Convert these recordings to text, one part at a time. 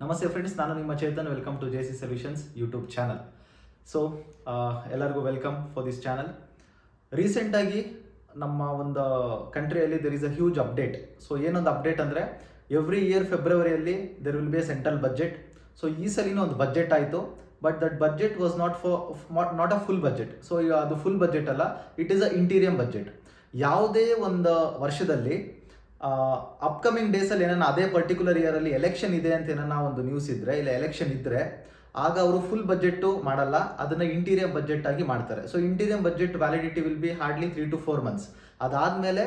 ನಮಸ್ತೆ ಫ್ರೆಂಡ್ಸ್, ನಾನು ನಿಮ್ಮ Chetan. Welcome to JC solutions YouTube channel. So ಎಲ್ಲರಿಗೂ ವೆಲ್ಕಮ್ ಫಾರ್ ದಿಸ್ ಚಾನಲ್. ರೀಸೆಂಟಾಗಿ ನಮ್ಮ ಒಂದು ಕಂಟ್ರಿಯಲ್ಲಿ there is a huge update. So ಏನೊಂದು ಅಪ್ಡೇಟ್ ಅಂದರೆ, ಎವ್ರಿ ಇಯರ್ ಫೆಬ್ರವರಿಯಲ್ಲಿ there will be a central budget. So ಈ ಸಲಿನೂ ಒಂದು ಬಜೆಟ್ ಆಯಿತು, but that budget was not a full budget. So ಈಗ ಅದು ಫುಲ್ ಬಜೆಟ್ ಅಲ್ಲ, it is a interim budget. ಯಾವುದೇ ಒಂದು ವರ್ಷದಲ್ಲಿ ಅಪ್ಕಮಿಂಗ್ ಡೇಸಲ್ಲಿ ಏನನ್ನ ಅದೇ ಪರ್ಟಿಕ್ಯುಲರ್ ಇಯರಲ್ಲಿ ಎಲೆಕ್ಷನ್ ಇದೆ ಅಂತ ಏನನ್ನ ಒಂದು ನ್ಯೂಸ್ ಇದ್ದರೆ, ಇಲ್ಲ ಎಲೆಕ್ಷನ್ ಇದ್ದರೆ, ಆಗ ಅವರು ಫುಲ್ ಬಜೆಟ್ಟು ಮಾಡಲ್ಲ, ಅದನ್ನು ಇಂಟೀರಿಯಂ ಬಜೆಟ್ ಆಗಿ ಮಾಡ್ತಾರೆ. So interim budget validity will be hardly 3 to 4 months. ಅದಾದಮೇಲೆ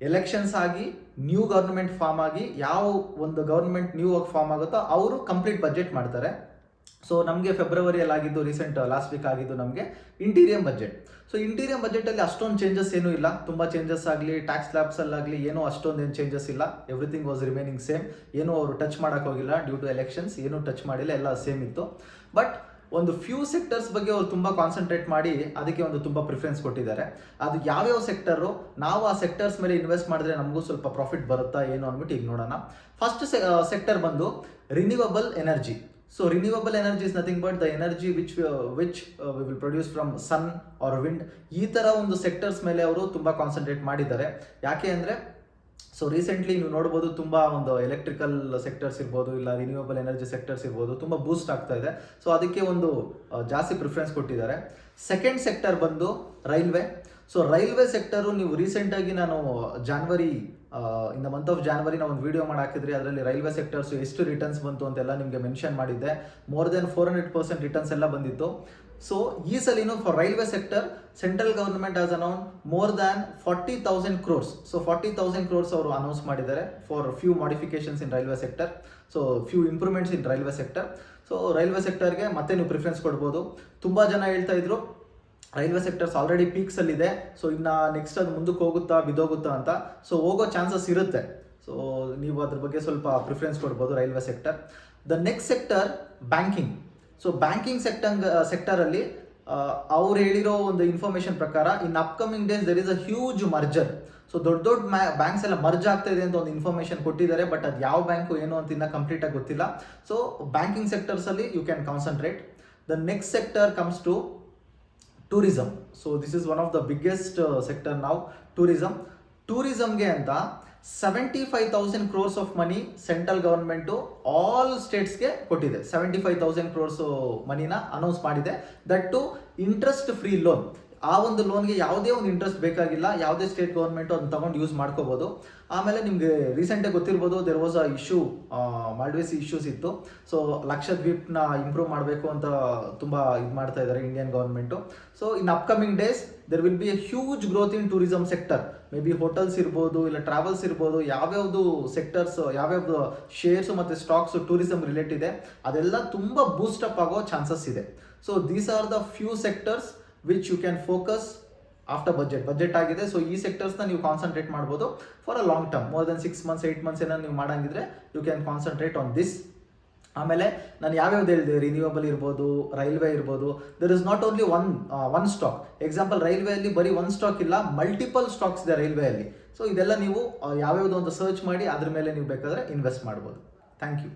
ಎಲೆಕ್ಷನ್ಸ್ ಆಗಿ ನ್ಯೂ ಗೌರ್ಮೆಂಟ್ ಫಾರ್ಮ್ ಆಗಿ, ಯಾವ ಒಂದು ಗೌರ್ಮೆಂಟ್ ನ್ಯೂ ಆಗಿ ಫಾರ್ಮ್ ಆಗುತ್ತೋ ಅವರು ಕಂಪ್ಲೀಟ್ ಬಜೆಟ್ ಮಾಡ್ತಾರೆ. ಸೊ ನಮಗೆ ಫೆಬ್ರವರಿಯಲ್ಲಿ ಆಗಿದ್ದು, ರೀಸೆಂಟ್ ಲಾಸ್ಟ್ ವೀಕ್ ಆಗಿದ್ದು ನಮಗೆ ಇಂಟೀರಿಯಂ ಬಜೆಟ್. ಸೊ ಇಂಟೀರಿಯಂ ಬಜೆಟಲ್ಲಿ ಅಷ್ಟೊಂದು ಚೇಂಜಸ್ ಏನೂ ಇಲ್ಲ. ತುಂಬ ಚೇಂಜಸ್ ಆಗಲಿ, ಟ್ಯಾಕ್ಸ್ ಸ್ಲ್ಯಾಬ್ಸಲ್ಲಾಗಲಿ ಏನೂ ಅಷ್ಟೊಂದು ಏನು ಚೇಂಜಸ್ ಇಲ್ಲ. Everything was remaining same. ಏನೂ ಅವರು ಟಚ್ ಮಾಡೋಕೆ ಹೋಗಿಲ್ಲ ಡ್ಯೂ ಟು ಎಲೆಕ್ಷನ್ಸ್. ಏನೂ ಟಚ್ ಮಾಡಿಲ್ಲ, ಎಲ್ಲ ಸೇಮ್ ಇತ್ತು. ಬಟ್ ಒಂದು ಫ್ಯೂ ಸೆಕ್ಟರ್ಸ್ ಬಗ್ಗೆ ಅವರು ತುಂಬ ಕಾನ್ಸಂಟ್ರೇಟ್ ಮಾಡಿ ಅದಕ್ಕೆ ಒಂದು ತುಂಬ ಪ್ರಿಫರೆನ್ಸ್ ಕೊಟ್ಟಿದ್ದಾರೆ. ಅದು ಯಾವ್ಯಾವ ಸೆಕ್ಟರು, ನಾವು ಆ ಸೆಕ್ಟರ್ಸ್ ಮೇಲೆ ಇನ್ವೆಸ್ಟ್ ಮಾಡಿದ್ರೆ ನಮಗೂ ಸ್ವಲ್ಪ ಪ್ರಾಫಿಟ್ ಬರುತ್ತಾ ಏನು ಅಂದ್ಬಿಟ್ಟು ಈಗ ನೋಡೋಣ. ಫಸ್ಟ್ ಸೆಕ್ಟರ್ ಬಂದು renewable energy. So renewable energy is nothing but the energy which we will produce from sun or wind. ಈ ಥರ ಒಂದು ಸೆಕ್ಟರ್ಸ್ ಮೇಲೆ ಅವರು ತುಂಬ ಕಾನ್ಸಂಟ್ರೇಟ್ ಮಾಡಿದ್ದಾರೆ. ಯಾಕೆ ಅಂದರೆ, ಸೊ ರೀಸೆಂಟ್ಲಿ ನೀವು ನೋಡ್ಬೋದು, ತುಂಬ ಒಂದು ಎಲೆಕ್ಟ್ರಿಕಲ್ ಸೆಕ್ಟರ್ಸ್ ಇರ್ಬೋದು, ಇಲ್ಲ ರಿನ್ಯೂವಬಲ್ ಎನರ್ಜಿ ಸೆಕ್ಟರ್ಸ್ ಇರ್ಬೋದು, ತುಂಬ ಬೂಸ್ಟ್ ಆಗ್ತಾ ಇದೆ. ಸೊ ಅದಕ್ಕೆ ಒಂದು ಜಾಸ್ತಿ ಪ್ರಿಫರೆನ್ಸ್ ಕೊಟ್ಟಿದ್ದಾರೆ. ಸೆಕೆಂಡ್ ಸೆಕ್ಟರ್ ಬಂದು ರೈಲ್ವೆ. ಸೊ ರೈಲ್ವೆ ಸೆಕ್ಟರು ನೀವು ರೀಸೆಂಟಾಗಿ ನಾನು January in the month of January ನಾವು ಒಂದು ವಿಡಿಯೋ ಮಾಡಿ ಹಾಕಿದ್ರಿ. ಅದರಲ್ಲಿ ರೈಲ್ವೆ ಸೆಕ್ಟರ್ಸ್ ಎಷ್ಟು ರಿಟರ್ನ್ಸ್ ಬಂತು ಅಂತೆಲ್ಲ ನಿಮಗೆ ಮೆನ್ಷನ್ ಮಾಡಿದ್ದೆ. ಮೋರ್ ದೆನ್ 400% ರಿಟರ್ನ್ಸ್ ಎಲ್ಲ ಬಂದಿತ್ತು. ಸೊ ಈ ಸಲಿನೂ for railway sector central government has ಅನೌನ್ more than 40,000 crores. So 40,000 crores ಅವರು ಅನೌನ್ಸ್ ಮಾಡಿದ್ದಾರೆ for few modifications in railway sector. So few improvements in railway sector. So railway ಸೆಕ್ಟರ್ಗೆ ಮತ್ತೆ ನೀವು ಪ್ರಿಫರೆನ್ಸ್ ಕೊಡ್ಬೋದು. ತುಂಬ ಜನ ಹೇಳ್ತಾ ಇದ್ರು ರೈಲ್ವೆ ಸೆಕ್ಟರ್ಸ್ ಆಲ್ರೆಡಿ ಪೀಕ್ಸಲ್ಲಿದೆ, ಸೊ ಇನ್ನು ನೆಕ್ಸ್ಟ್ ಅದು ಮುಂದಕ್ಕೆ ಹೋಗುತ್ತಾ ಬಿದ್ದೋಗುತ್ತಾ ಅಂತ. ಸೊ ಹೋಗೋ ಚಾನ್ಸಸ್ ಇರುತ್ತೆ. ಸೊ ನೀವು ಅದ್ರ ಬಗ್ಗೆ ಸ್ವಲ್ಪ ಪ್ರಿಫರೆನ್ಸ್ ಕೊಡ್ಬೋದು railway sector. The next sector banking. So banking ಸೆಕ್ಟರಲ್ಲಿ ಅವ್ರು ಹೇಳಿರೋ ಒಂದು ಇನ್ಫಾರ್ಮೇಷನ್ ಪ್ರಕಾರ in upcoming days there is a huge merger. So ದೊಡ್ಡ ಬ್ಯಾಂಕ್ಸ್ ಎಲ್ಲ ಮರ್ಜ್ ಆಗ್ತಾ ಇದೆ ಅಂತ ಒಂದು ಇನ್ಫಾರ್ಮೇಷನ್ ಕೊಟ್ಟಿದ್ದಾರೆ. ಬಟ್ ಅದು ಯಾವ ಬ್ಯಾಂಕು ಏನು ಅಂತ ಇನ್ನೂ ಕಂಪ್ಲೀಟಾಗಿ ಗೊತ್ತಿಲ್ಲ. ಸೊ ಬ್ಯಾಂಕಿಂಗ್ ಸೆಕ್ಟರ್ಸಲ್ಲಿ you can concentrate. The next sector comes to tourism. So this is one of the biggest sector ನಾವು. ಟೂರಿಸಮ್ಗೆ ಅಂತ 75,000 crores of money central government all ಸ್ಟೇಟ್ಸ್ಗೆ ಕೊಟ್ಟಿದೆ. 75,000 crores ಮನಿನ ಅನೌನ್ಸ್ ಮಾಡಿದೆ. That too interest free loan. ಆ ಒಂದು ಲೋನ್ಗೆ ಯಾವುದೇ ಒಂದು ಇಂಟ್ರೆಸ್ಟ್ ಬೇಕಾಗಿಲ್ಲ. ಯಾವುದೇ ಸ್ಟೇಟ್ ಗೌರ್ಮೆಂಟು ಅದನ್ನ ತಗೊಂಡು ಯೂಸ್ ಮಾಡ್ಕೋಬೋದು. ಆಮೇಲೆ ನಿಮಗೆ ರೀಸೆಂಟಾಗಿ ಗೊತ್ತಿರ್ಬೋದು, there was a issue, Maldives issues ಇತ್ತು. ಸೊ ಲಕ್ಷದ್ವೀಪ್ನ ಇಂಪ್ರೂವ್ ಮಾಡಬೇಕು ಅಂತ ತುಂಬ ಇದು ಮಾಡ್ತಾ ಇದ್ದಾರೆ Indian government. So in upcoming days there will be A huge growth in tourism sector. May be hotels ಇರ್ಬೋದು, ಇಲ್ಲ ಟ್ರಾವೆಲ್ಸ್ ಇರ್ಬೋದು, ಯಾವ್ಯಾವುದು ಸೆಕ್ಟರ್ಸ್, ಯಾವ್ಯಾವ್ದು ಶೇರ್ಸು ಮತ್ತು ಸ್ಟಾಕ್ಸು ಟೂರಿಸಮ್ ರಿಲೇಟ್ ಇದೆ, ಅದೆಲ್ಲ ತುಂಬ ಬೂಸ್ಟಪ್ ಆಗೋ ಚಾನ್ಸಸ್ ಇದೆ. So these are the few sectors which you can focus after budget ಆಗಿದೆ. ಸೊ ಈ ಸೆಕ್ಟರ್ಸ್ನ ನೀವು ಕಾನ್ಸಂಟ್ರೇಟ್ ಮಾಡ್ಬೋದು for a long term. More than 6 months 8 months ಏನೋ ನೀವು ಮಾಡಂಗಿದ್ರೆ you can concentrate on this. ಆಮೇಲೆ ನಾನು ಯಾವ್ಯಾವ್ದು ಹೇಳಿದೆ, ರಿನ್ಯೂವಬಲ್ ಇರ್ಬೋದು, ರೈಲ್ವೆ ಇರ್ಬೋದು. There is not only one stock. Example, ರೈಲ್ವೆಯಲ್ಲಿ ಬರೀ ಒಂದು ಸ್ಟಾಕ್ ಇಲ್ಲ, ಮಲ್ಟಿಪಲ್ ಸ್ಟಾಕ್ಸ್ ಇದೆ ರೈಲ್ವೆಯಲ್ಲಿ. ಸೊ ಇದೆಲ್ಲ ನೀವು ಯಾವ್ಯಾವುದು ಅಂತ ಸರ್ಚ್ ಮಾಡಿ ಅದ್ರ ಮೇಲೆ ನೀವು ಬೇಕಾದರೆ ಇನ್ವೆಸ್ಟ್ ಮಾಡ್ಬೋದು. Thank you.